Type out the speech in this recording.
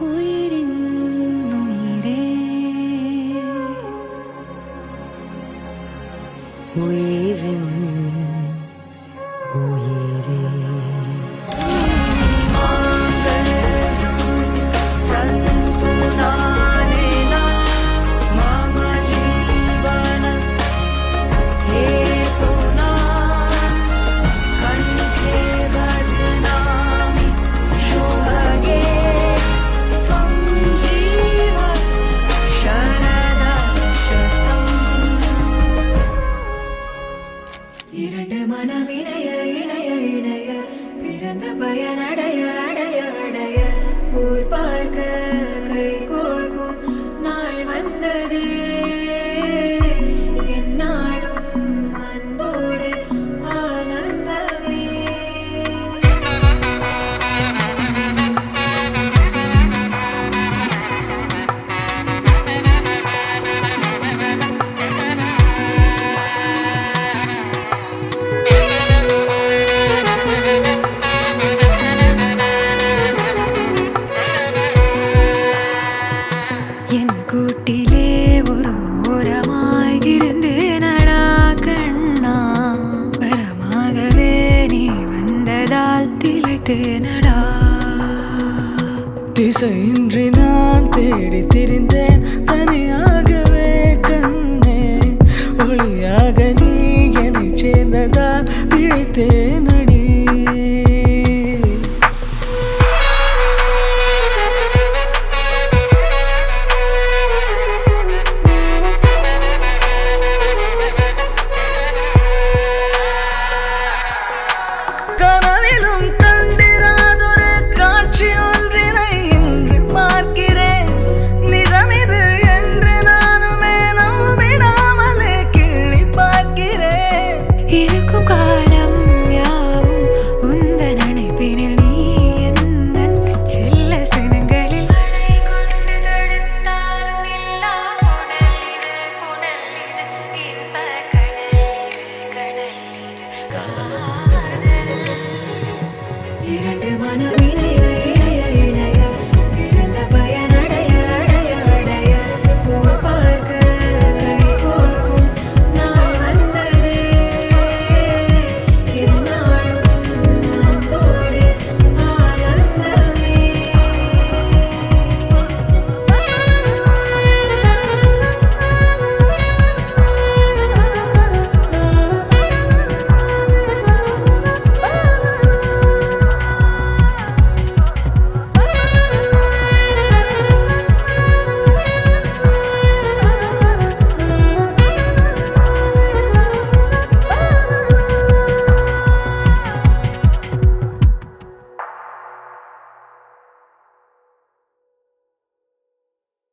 உயிரின் உயிரே உயிரின் உயிரே இரண்டு மனம் இணைய இணைய இணைய பிறந்த பயன் அடைய அடைய அடைய ஊர் பார்க்க கை கோர்க்கும் நாள் வந்தது என்னாலும் அன்போடு ஆனந்தமே என் கூட்டிலே ஒரு ஓரமாய் இருந்தேனடா கண்ணா வரமாகவே நீ வந்ததால் திளைத்தேனடா திசையின்றி நான் தேடி திரிந்தேன் தனியாகவே கண்ணே ஒளியாக நீ என்னை சேர்ந்ததால் பிழைத்தேனடி கனவிலும் கண்டிராதொரு காட்சி ஒன்றினை இன்று பார்க்கிறேன் நிஜமிது என்று நானுமே நம்பிடாமலே கிள்ளி பார்க்கிறேன் இருக்கும் காலம் யாவும் உந்தன் அணைப்பினில் நீ எந்தன் செல்ல சினங்களில் அணை கொண்டு தடுத்தாலும் இல்லா புனல் இது இன்ப கடல் இது காதல் இரண்டு மனவினை